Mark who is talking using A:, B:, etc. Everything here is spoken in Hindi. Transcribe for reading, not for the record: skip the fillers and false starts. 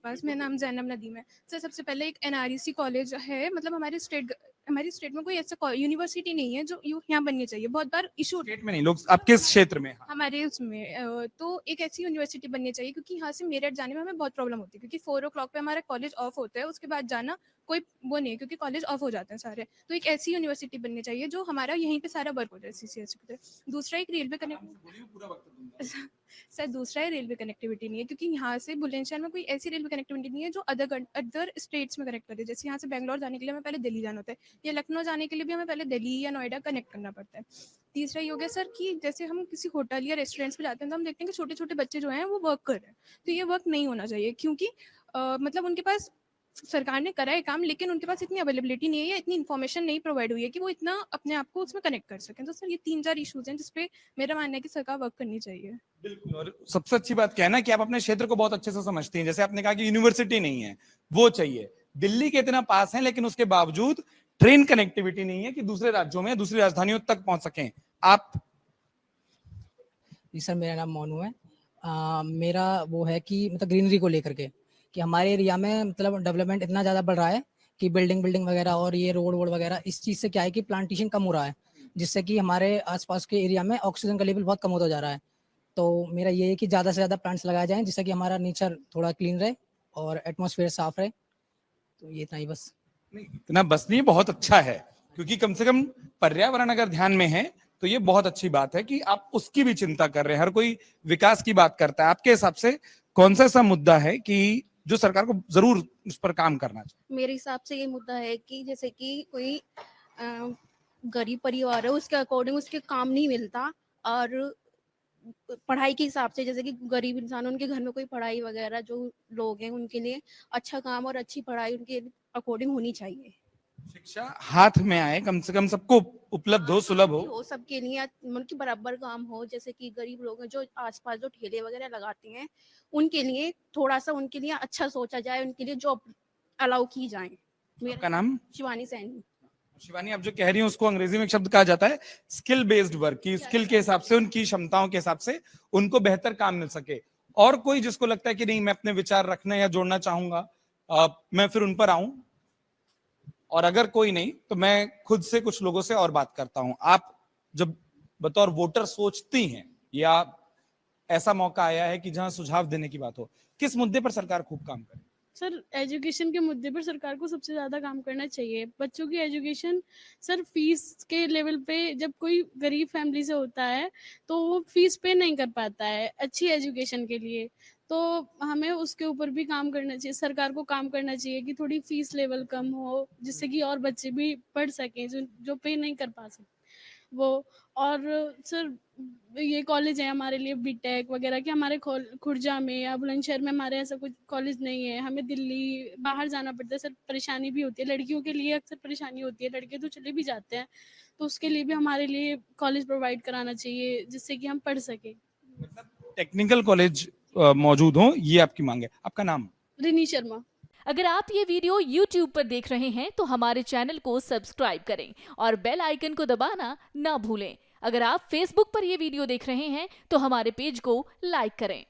A: पास। मेरा नाम ज़ैनब नदीम है। सर सबसे पहले एक एनआरईसी कॉलेज है, मतलब हमारी स्टेट में कोई ऐसा यूनिवर्सिटी नहीं है जो यहाँ बननी चाहिए। बहुत बार इशू
B: स्टेट में नहीं, लोग आपके इस क्षेत्र में। हाँ।
A: हमारे उसमें तो एक ऐसी यूनिवर्सिटी बननी चाहिए, क्योंकि यहाँ से मेरठ जाने में हमें बहुत प्रॉब्लम होती है, क्योंकि 4 o'clock पे हमारा कॉलेज ऑफ होता है, उसके बाद जाना कोई वो नहीं है, क्योंकि कॉलेज ऑफ हो जाते हैं सारे। तो एक ऐसी यूनिवर्सिटी बननी चाहिए जो हमारा यहीं पे सारा वर्क हो जाए CCS की तरह। दूसरा एक रेलवे कनेक्ट सर दूसरा है रेलवे कनेक्टिविटी नहीं है, क्योंकि यहाँ से बुलंदशहर में कोई ऐसी रेलवे कनेक्टिविटी नहीं है जो अदर स्टेट्स में कनेक्ट करे। जैसे यहाँ से बेंगलोर जाने के लिए हमें पहले दिल्ली जाना होता है, या लखनऊ जाने के लिए भी हमें पहले दिल्ली या नोएडा कनेक्ट करना पड़ता है। तीसरा ये हो गया सर कि जैसे हम किसी होटल या रेस्टोरेंट्स पे जाते हैं तो हम देखते हैं कि छोटे छोटे बच्चे जो हैं वो वर्क कर रहे हैं। तो ये वर्क नहीं होना चाहिए, क्योंकि मतलब उनके पास सरकार ने करा है काम, लेकिन उनके पास इतनी अवेलेबिलिटी नहीं है या इतनी इन्फॉर्मेशन नहीं प्रोवाइड हुई है कि वो इतना अपने आप को उसमें कनेक्ट कर सकें। तो सर ये 3-4 इशूज हैं जिसपे मेरा मानना है कि सरकार वर्क करनी चाहिए।
B: बिल्कुल। और सबसे अच्छी बात क्या है ना कि आप अपने क्षेत्र को बहुत अच्छे से समझती हैं। जैसे आपने कहा कि यूनिवर्सिटी नहीं है, वो चाहिए। दिल्ली के इतना पास है, लेकिन उसके बावजूद ट्रेन कनेक्टिविटी नहीं है कि दूसरे राज्यों में, दूसरी राजधानियों तक पहुंच सकें। आप?
C: जी सर, मेरा नाम मोनू है। मेरा वो है कि मतलब ग्रीनरी को लेकर के कि हमारे एरिया में मतलब डेवलपमेंट इतना ज़्यादा बढ़ रहा है कि बिल्डिंग वगैरह और ये रोड वोड वगैरह, इस चीज़ से क्या है कि प्लांटेशन कम हो रहा है, जिससे कि हमारे आसपास के एरिया में ऑक्सीजन का लेवल बहुत कम होता जा रहा है। तो मेरा ये है कि ज़्यादा से ज़्यादा प्लांट्स लगाए जाएँ, जिससे कि हमारा नेचर थोड़ा क्लीन रहे और एटमॉस्फेयर साफ रहे। तो ये इतना ही बस।
B: नहीं, इतना बस नहीं, बहुत अच्छा है, क्योंकि कम से कम पर्यावरण अगर ध्यान में है तो ये बहुत अच्छी बात है कि आप उसकी भी चिंता कर रहे हैं। हर कोई विकास की बात करता है। आपके हिसाब से कौन सा ऐसा मुद्दा है कि जो सरकार को जरूर उस पर काम करना चाहिए?
D: मेरे हिसाब से ये मुद्दा है कि जैसे कि कोई गरीब परिवार है, उसके अकॉर्डिंग उसके काम नहीं मिलता, और पढ़ाई के हिसाब से जैसे कि गरीब इंसान, उनके घर में कोई पढ़ाई वगैरह जो लोग हैं उनके लिए अच्छा काम और अच्छी पढ़ाई उनके अकॉर्डिंग होनी चाहिए।
B: शिक्षा हाथ में आए, कम से कम सबको उपलब्ध हो, सुलभ हो।
D: सबके लिए उनकी बराबर काम हो। जैसे कि गरीब लोग हैं जो आसपास जो ठेले वगैरह लगाते हैं, उनके लिए थोड़ा सा उनके लिए अच्छा सोचा जाए, उनके लिए जॉब अलाउ की जाए।
B: आपका नाम?
D: शिवानी सैनी।
B: शिवानी, आप जो कह रही हैं उसको अंग्रेजी में एक शब्द कहा जाता है स्किल बेस्ड वर्क, की स्किल के हिसाब से, उनकी क्षमताओं के हिसाब से उनको बेहतर काम मिल सके। और कोई जिसको लगता है कि नहीं, मैं अपने विचार रखने या जोड़ना चाहूंगा, मैं फिर उन पर आऊं। और अगर कोई नहीं तो मैं खुद से कुछ लोगों से और बात करता हूं। आप जब बतौर वोटर सोचती हैं, या ऐसा मौका आया है कि जहां सुझाव देने की बात हो, किस मुद्दे पर सरकार खूब काम करे?
E: सर एजुकेशन के मुद्दे पर सरकार को सबसे ज़्यादा काम करना चाहिए। बच्चों की एजुकेशन, सर फीस के लेवल पे जब कोई गरीब फैमिली से होता है तो वो फीस पे नहीं कर पाता है अच्छी एजुकेशन के लिए। तो हमें उसके ऊपर भी काम करना चाहिए, सरकार को काम करना चाहिए कि थोड़ी फीस लेवल कम हो, जिससे कि और बच्चे भी पढ़ सकें जो जो पे नहीं कर पा सकते वो। और सर ये कॉलेज है हमारे लिए बीटेक वगैरह के, हमारे खुर्जा में या बुलंदशहर में हमारे ऐसा कुछ कॉलेज नहीं है। हमें दिल्ली बाहर जाना पड़ता है, सर परेशानी भी होती है, लड़कियों के लिए अक्सर परेशानी होती है। लड़के तो चले भी जाते हैं, तो उसके लिए भी हमारे लिए कॉलेज प्रोवाइड कराना चाहिए जिससे कि हम पढ़ सकें।
B: मतलब टेक्निकल कॉलेज मौजूद हो, ये आपकी मांग है। आपका नाम?
E: रिनी शर्मा।
F: अगर आप ये वीडियो YouTube पर देख रहे हैं तो हमारे चैनल को सब्सक्राइब करें और बेल आइकन को दबाना ना भूलें। अगर आप Facebook पर ये वीडियो देख रहे हैं तो हमारे पेज को लाइक करें।